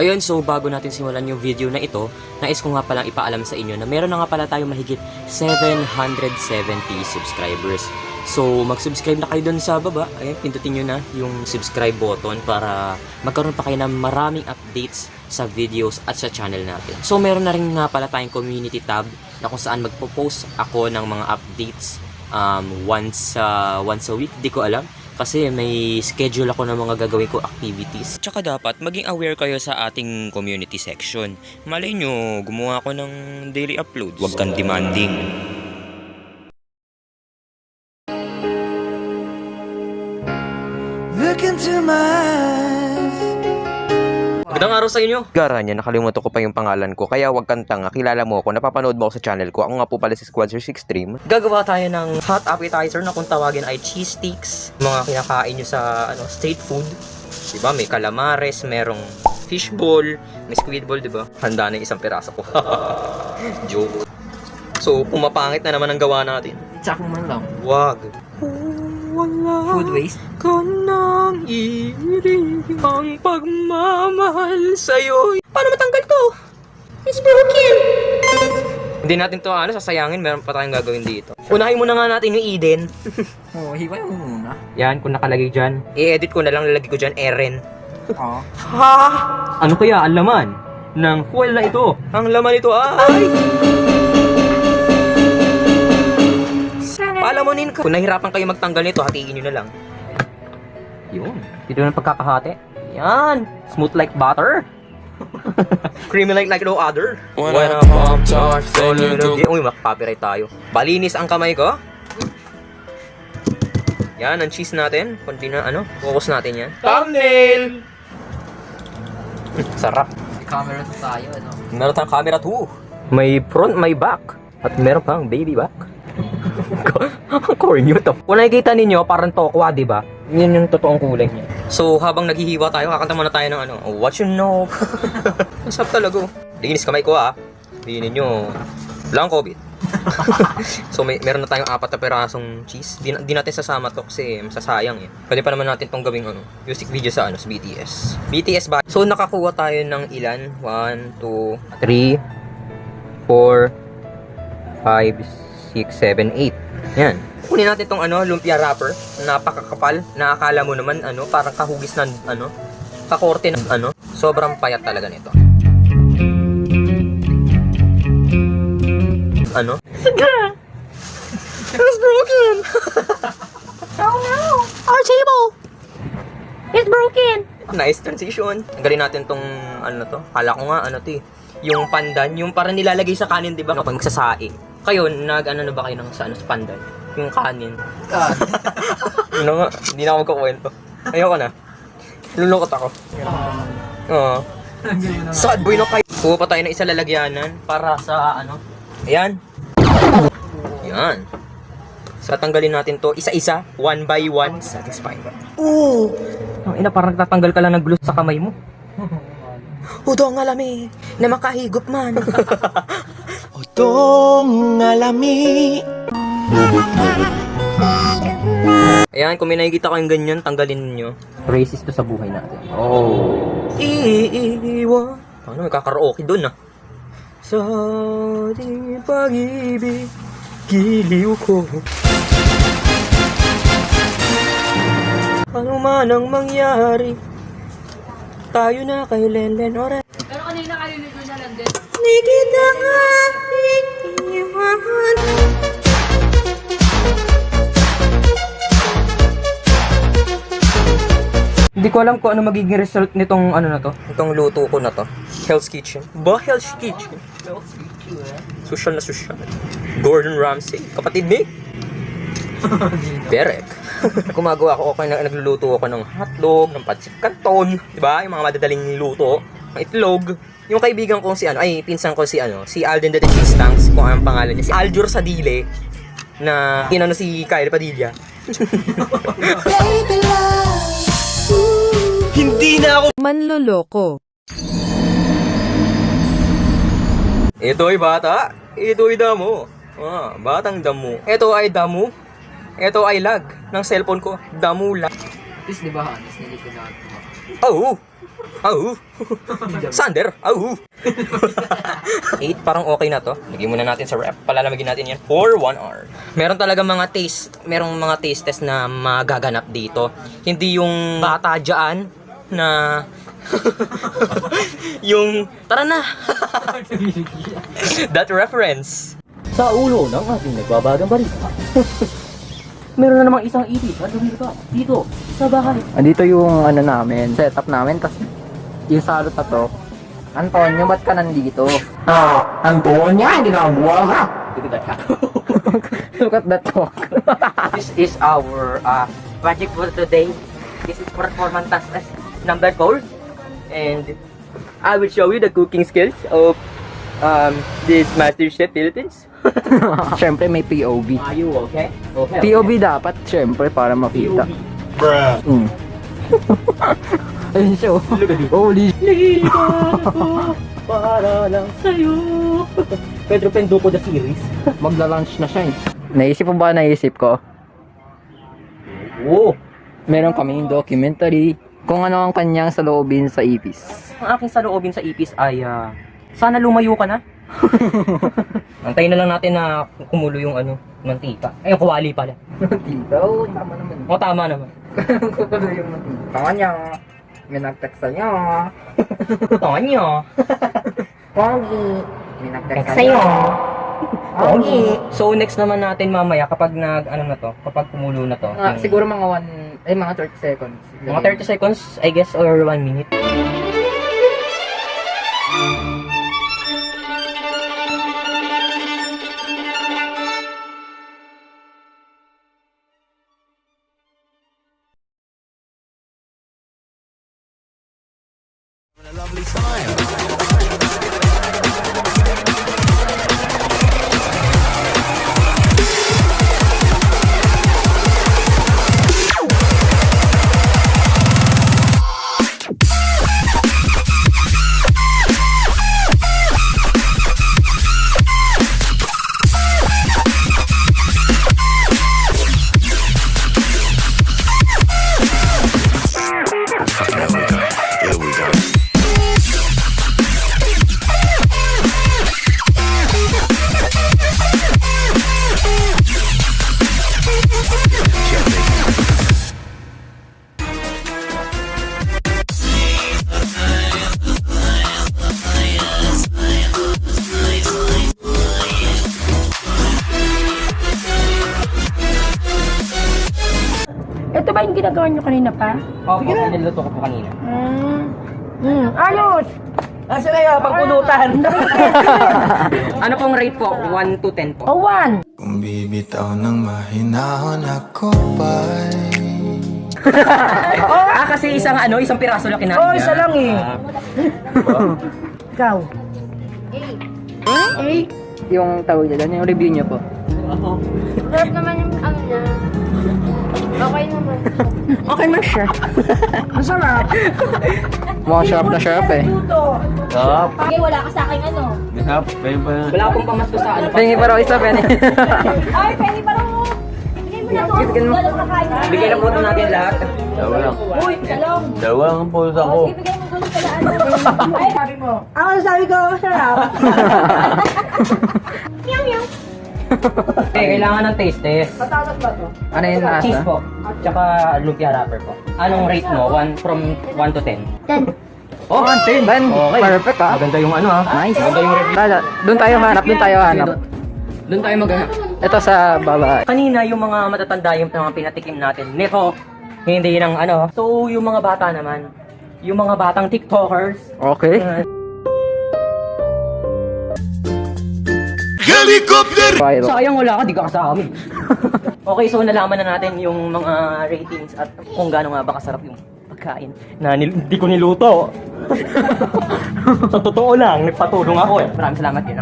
Ayun, so bago natin simulan yung video na ito, nais ko nga palang ipaalam sa inyo na meron na nga pala tayong mahigit 770 subscribers. So, mag-subscribe na kayo dun sa baba. Ayun, pindutin nyo na yung subscribe button para magkaroon pa kayo ng maraming updates sa videos at sa channel natin. So, meron na rin nga pala tayong community tab na kung saan magpo-post ako ng mga updates once a week. Di ko alam. Kasi may schedule ako ng mga gagawin ko activities. Tsaka dapat maging aware kayo sa ating community section. Malay nyo, gumawa ako ng daily uploads. Huwag kang demanding. Look into my eyes. Magandang araw sa inyo. Garanya, nakalimutan ko pa yung pangalan ko. Kaya wag kang tanga, kilala mo ako, napapanood mo ako sa channel ko. Ako nga po pala si Squadzer Extreme. Gagawa tayo ng hot appetizer na kung tawagin ay cheese sticks. Mga kinakain nyo sa street food. Diba? May calamares, merong fishball, may squid ball, diba? Handa na yung isang piraso ko. Joke. So, pumapangit na naman ang gawa natin. Tsaka man lang. Wag. Wala Food waste? ka nang iirig ang pagmamahal sa'yo. Paano matanggal to? It's broken. Hindi natin to sasayangin. Meron pa tayong gagawin dito. Unahin muna nga natin yung Eden. Oo, hiway mo muna. Yan, kung nakalagay dyan. I-edit ko na lang, lalagay ko dyan, Eren. Oo. Ha? Ano kaya ang laman ng foil na ito? Ang laman ito ay... Palamunin ko. Kung nahirapan kayo magtanggal nito, hatiin nyo na lang. Yun. Dito na pagkakahati. Yan. Smooth like butter. Creamy like no other. When I pumped off, then you go. Uy, makapiright tayo. Balinis ang kamay ko. Yan, ang cheese natin. Kunti na, focus natin yan. Thumbnail! Sarap. May camera to tayo, ano? Meron tayong camera 2. May front, may back. At meron pang baby back. Corny to. Kung nakikita ninyo, parang tokwa, diba? Yan yung totoong kulay niya. So, habang naghihiwa tayo, kakanta muna tayo ng What You Know. Masarap talaga. Linis kamay ko, Linis nyo. Wala akong COVID. So, meron na tayong 4 na perasong cheese. Di natin sasama to kasi masasayang eh. Pwede pa naman natin tong gawing music video sa sa BTS. BTS ba? So, nakakuha tayo ng ilan? 1, 2, 3, 4, 5, 6, 7, 8. Yan. Kunin natin tong lumpia wrapper. Napakakapal. Nakakala mo naman parang kahugis ng kakorte ng sobrang payat talaga nito. Sige! It's broken! Oh no! Our table is broken! Nice transition. Tanggalin natin tong Kala ko nga yung pandan, yung parang nilalagay sa kanin, di ba? Kapag magsasaing. Kayo, na ba kayo sa pandan? Yung kanin. Hindi na ako magkukwento. Ayoko na. Lulungkot ako. Oo. Sad boy no kayo. Kuha pa tayo ng isa lalagyanan para sa Ayan. Yan. So, tanggalin natin to isa-isa, one by one. Satisfying. Oo! Parang tatanggal ka lang ng glue sa kamay mo. Udong alami na makahigop man. Udong alami. Ayan, kung may nakikita kayong ganyan, tanggalin niyo. Racist to sa buhay natin. Oh. Iiwan. Paano may karaoke doon Sa ating pag-ibig, giliw ko. Ano man ang mangyari, tayo na kay Lenlen Oren. Pero kanina kayo nito na lang din. Di kita nga iiwan. Hindi ko alam kung ano magiging result nitong itong luto ko na to. Hell's Kitchen. Hell's Kitchen. Social na social. Gordon Ramsay. Kapatid ni Derek. Gumagawa ako nagluluto ako ng hotdog, ng pancit canton, 'di ba? Yung mga madadaling luto, ng itlog. Yung kaibigan ko pinsan ko si Alden the Cheese Tanks, kung anong pangalan niya, si Aljur Sadile na si Kyle Padilla. Baby love. Hindi na ako Manloloko. Ito ay bata. Ito ay damo. Batang damo. Ito ay damo. Ito ay lag ng cellphone ko. Damo lag. At least, di ba, honest, nilipin natin. Oh! Au! Sander! Au! 8, parang okay na to. Lagyan muna natin sa rep. Palalamagin natin yan for 1 hour. Meron talaga merong mga taste test na magaganap dito. Hindi yung bata dyan na yung tara na. That reference. Sa ulo ng ating nagbabagang balita. Meron na namang isang itis at lumilipad dito sa bahay. Andito yung ano namin, setup namin. Tapos yung salot na to. Antonio, ba't ka nandito? Antonio, hindi na buwal ka. Look at that talk. This is our project for today. This is performance task number 4. And I will show you the cooking skills of this MasterChef Philippines. Syempre may POV. Are you okay? Okay. POV dapat, syempre, para makita. POV. Ayun siya. Holy Lito ako para lang sa'yo. Pedro Penduko the series. magla-launch na siya eh. Naisip mo ba naisip ko? Oo. Meron kaming documentary kung ano ang kanyang saloobin sa ipis. Ang aking saloobin sa ipis ay sana lumayo ka na. Antayin na lang natin na kumulo yung mantika. Ay, yung kuwali pala. Mantika? Oo, tama naman. O, tama naman. Kukulo yung mantika. Tama niya. May nag-text niya. Tama niyo. Pogi. May nag-text Sa'yo. Pogi. So, next naman natin mamaya kapag kapag kumulo na to. Siguro mga mga 30 seconds. Mga 30 seconds, I guess, or 1 minute. Ito ba yung ginagawa nyo kanina pa? Opo, niluto ko po kanina. Ayos! Asa na yun, pagpulutan. Ano pong rate po? 1 to 10 po? O, 1. Kung bibitaw ng mahinahon ako pa'y Kasi isang piraso lang kinain Oh, niya. isa lang eh. Ikaw. 8. Yung tawag niya dyan, yung review niya po. Sarap naman yung ano niya. Okay naman. Okay man siya. Masarap. Mukhang sharp na sharp eh. Luto. Okay, wala ka sa akin ano. Wala akong pamasko sa Pengi pa raw isa, Penny. Ay, penny pa lang mo. Bigay mo na to. Dalawang nakain. Bigay lang po natin lahat. Uy, salong. Dalawang pulsa ko. Sige, bigay mo doon sa ano. Ay, Sabi mo. Ako sabi ko, masarap. meow meow. Kailangan ng taste test. Patawag ba to? Ano yung Cheese nasa? po. Tsaka lumpia wrapper po. Anong rate mo? 1 from 1 to 10? 10. Oh, 10. Ben, Okay. perfect ah. Maganda yung Nice. Maganda yung review. Doon tayo hanap, doon tayo hanap. Doon tayo maghanap. Ito sa baba. Kanina yung mga matatanda yung mga pinatikim natin. Nito, hindi ng So, yung mga bata naman. Yung mga batang TikTokers. Okay. Helicopter! Viral. Sayang wala ka, di ka kasama. Okay, so nalaman na natin yung mga ratings at kung gaano nga ba kasarap yung pagkain na hindi ko niluto. Sa totoo lang, nagpatulong ako eh. Maraming salamat yun.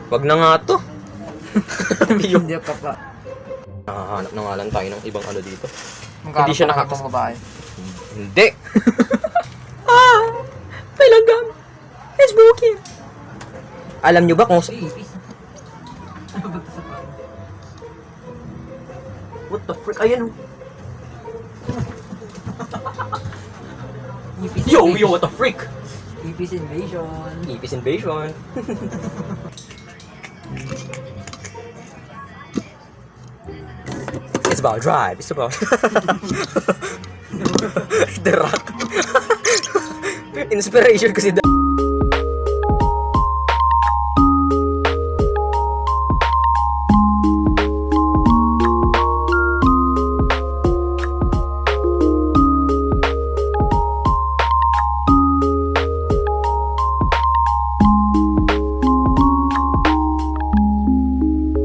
Wag na nga to. Hindi pa pa. Nakahanap na nga lang tayo ng ibang dito. Hindi siya nakakas- babae. Hindi. May langgam. It's broken. Alam nyo ba kung What the frick? Ayan oh. Yo, what the freak? Ipis invasion. Ipis invasion. It's about drive. It's about The Rock. Inspiration kasi